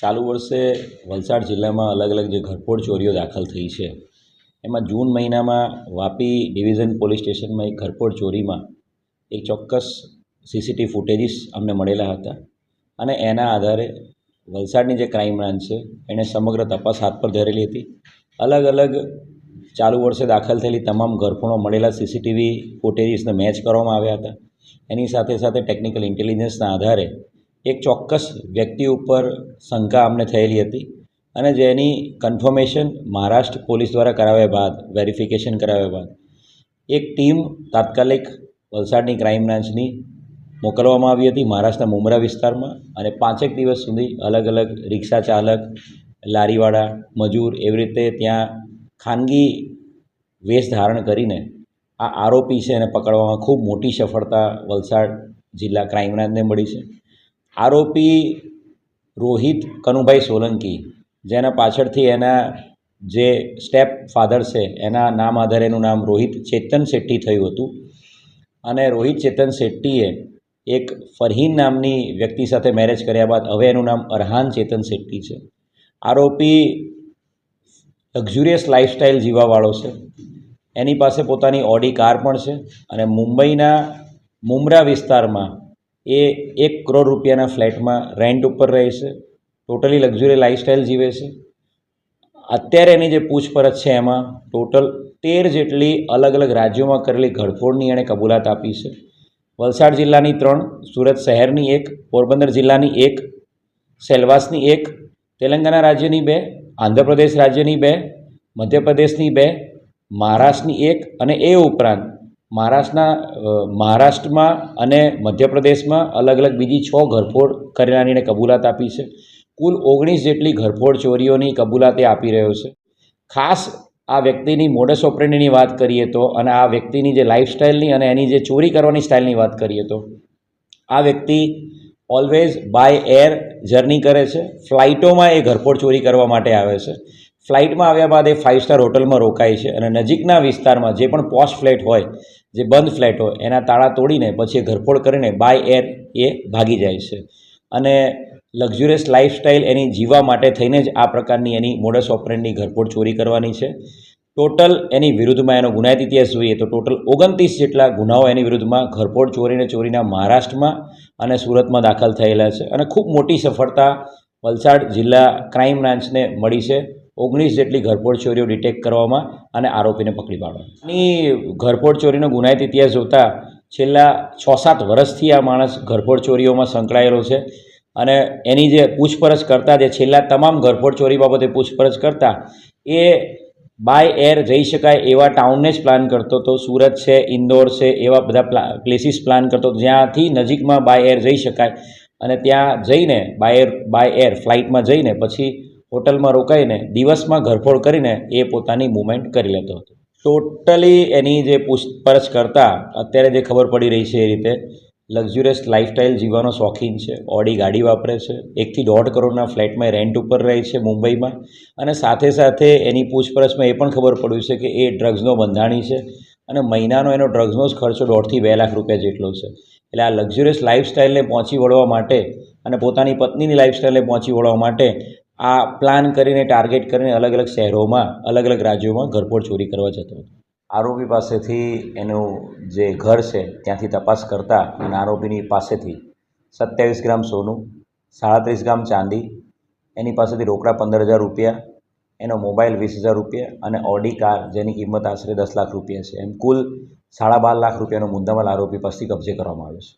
ચાલુ વર્ષે વલસાડ જિલ્લામાં અલગ અલગ જે ઘરફોડ ચોરીઓ દાખલ થઈ છે એમાં જૂન મહિનામાં વાપી ડિવિઝન પોલીસ સ્ટેશનમાં એક ઘરફોડ ચોરીમાં એક ચોક્કસ સીસીટીવી ફૂટેજીસ અમને મળેલા હતા અને એના આધારે વલસાડની જે ક્રાઇમ બ્રાન્ચ છે એણે સમગ્ર તપાસ હાથ પર ધરેલી હતી. અલગ અલગ ચાલુ વર્ષે દાખલ થયેલી તમામ ઘરફોડમાં મળેલા સીસીટીવી ફૂટેજીસને મેચ કરવામાં આવ્યા હતા. એની સાથે સાથે ટેકનિકલ ઇન્ટેલિજન્સના આધારે એક ચોક્કસ વ્યક્તિ ઉપર શંકા અમને થયેલી હતી અને જેની કન્ફર્મેશન મહારાષ્ટ્ર પોલીસ દ્વારા કરાવ્યા બાદ વેરિફિકેશન કરાવ્યા બાદ એક ટીમ તાત્કાલિક વલસાડની ક્રાઇમ બ્રાન્ચની મોકલવામાં આવી હતી મહારાષ્ટ્રના મુંબ્રા વિસ્તારમાં અને 5 દિવસ સુધી અલગ અલગ રિક્ષા ચાલક, લારીવાળા, મજૂર એવી રીતે ત્યાં ખાનગી વેશ ધારણ કરીને આ આરોપી છે એને પકડવામાં ખૂબ મોટી સફળતા વલસાડ જિલ્લા ક્રાઇમ બ્રાન્ચને મળી છે. આરોપી રોહિત કનુભાઈ સોલંકી, જેના પાછળથી એના જે સ્ટેપ ફાધર છે એના નામ આધારે એનું નામ રોહિત ચેતન શેટ્ટી થયું હતું અને રોહિત ચેતન શેટ્ટીએ એક ફરહીન નામની વ્યક્તિ સાથે મેરેજ કર્યા બાદ હવે એનું નામ અરહાન ચેતન શેટ્ટી છે. આરોપી લક્ઝુરિયસ લાઇફસ્ટાઇલ જીવવાવાળો છે. એની પાસે પોતાની ઓડી કાર પણ છે અને મુંબઈના મુંબ્રા વિસ્તારમાં એ 1 કરોડ રૂપિયાના ફ્લેટમાં રેન્ટ ઉપર રહે છે. ટોટલી લક્ઝુરી લાઇફસ્ટાઇલ જીવે છે. અત્યારે એની જે પૂછપરછ છે એમાં ટોટલ 13 જેટલી અલગ અલગ રાજ્યોમાં કરેલી ઘરફોડની એણે કબૂલાત આપી છે. વલસાડ જિલ્લાની 3, સુરત શહેરની 1, પોરબંદર જિલ્લાની 1, સેલવાસની 1, તેલંગાણા રાજ્યની 2, આંધ્રપ્રદેશ રાજ્યની 2, મધ્યપ્રદેશની 2, મહારાષ્ટ્રની 1 અને એ ઉપરાંત મહારાષ્ટ્રમાં અને મધ્યપ્રદેશમાં અલગ અલગ બીજી 6 ઘરફોડ કરેલાની એણે કબૂલાત આપી છે. કુલ 19 જેટલી ઘરફોડ ચોરીઓની કબૂલાતે આપી રહ્યો છે. ખાસ આ વ્યક્તિની મોડસ ઓપરેન્ડીની વાત કરીએ તો અને આ વ્યક્તિની જે લાઇફસ્ટાઇલની અને એની જે ચોરી કરવાની સ્ટાઇલની વાત કરીએ તો આ વ્યક્તિ ઓલવેઝ બાય એર જર્ની કરે છે. ફ્લાઇટોમાં એ ઘરફોડ ચોરી કરવા માટે આવે છે. ફ્લાઇટમાં આવ્યા બાદ એ 5 સ્ટાર હોટલમાં રોકાય છે અને નજીકના વિસ્તારમાં જે પણ પોશ ફ્લેટ હોય, જે બંધ ફ્લેટ હોય, એના તાળા તોડીને પછી એ ઘરફોડ કરીને બાય એર એ ભાગી જાય છે અને લક્ઝુરિયસ લાઇફસ્ટાઇલ એની જીવવા માટે થઈને જ આ પ્રકારની એની મોડસ ઓપરેન્ડની ઘરફોડ ચોરી કરવાની છે. ટોટલ એની વિરુદ્ધમાં એનો ગુનાહિત ઇતિહાસ જોઈએ તો ટોટલ 29 જેટલા ગુનાઓ એની વિરુદ્ધમાં ઘરફોડ ચોરીના મહારાષ્ટ્રમાં અને સુરતમાં દાખલ થયેલા છે અને ખૂબ મોટી સફળતા વલસાડ જિલ્લા ક્રાઇમ બ્રાન્ચને મળી છે 19 જેટલી ઘરફોડ ચોરીઓ ડિટેક્ટ કરવામાં અને આરોપીને પકડી પાડવામાં. આની ઘરફોડ ચોરીનો ગુનાહિત ઇતિહાસ જોતા છેલ્લા 6-7 વર્ષથી આ માણસ ઘરફોડ ચોરીઓમાં સંકળાયેલો છે અને એની જે પૂછપરછ કરતા જે છેલ્લા તમામ ઘરફોડ ચોરી બાબતે પૂછપરછ કરતા એ બાય એર જઈ શકાય એવા ટાઉનને જ પ્લાન કરતો હતો. સુરત છે, ઇન્દોર છે, એવા બધા પ્લેસીસ પ્લાન કરતો જ્યાંથી નજીકમાં બાય એર જઈ શકાય અને ત્યાં જઈને બાય એર ફ્લાઇટમાં જઈને પછી હોટલમાં રોકાઈને દિવસમાં ઘરફોડ કરીને એ પોતાની મૂવમેન્ટ કરી લેતો હતો. ટોટલી એની જે પૂછપરછ કરતાં અત્યારે જે ખબર પડી રહી છે એ રીતે લક્ઝુરિયસ લાઇફસ્ટાઇલ જીવવાનો શોખીન છે. ઓડી ગાડી વાપરે છે. 1 થી 1.5 કરોડના ફ્લેટમાં રેન્ટ ઉપર રહે છે મુંબઈમાં અને સાથે સાથે એની પૂછપરછમાં એ પણ ખબર પડ્યું છે કે એ ડ્રગ્સનો બંધાણી છે અને મહિનાનો એનો ડ્રગ્સનો જ ખર્ચો 1.5 થી 2 લાખ રૂપિયા જેટલો છે. એટલે આ લક્ઝુરિયસ લાઇફસ્ટાઇલને પહોંચી વળવા માટે અને પોતાની પત્નીની લાઇફસ્ટાઇલને પહોંચી વળવા માટે આ પ્લાન કરીને ટાર્ગેટ કરીને અલગ અલગ શહેરોમાં અલગ અલગ રાજ્યોમાં ઘરફોડ ચોરી કરવા જતો હતો. આરોપી પાસેથી એનું જે ઘર છે ત્યાંથી તપાસ કરતા અને આરોપીની પાસેથી 27 ગ્રામ સોનું, 37 ગ્રામ ચાંદી, એની પાસેથી રોકડા 15,000 રૂપિયા, એનો મોબાઈલ 20,000 રૂપિયા અને ઓડી કાર જેની કિંમત આશરે 10 લાખ રૂપિયા છે. એમ કુલ 12.5 લાખ રૂપિયાનો મુદ્દામાલ આરોપી પાસેથી કબજે કરવામાં આવ્યો છે.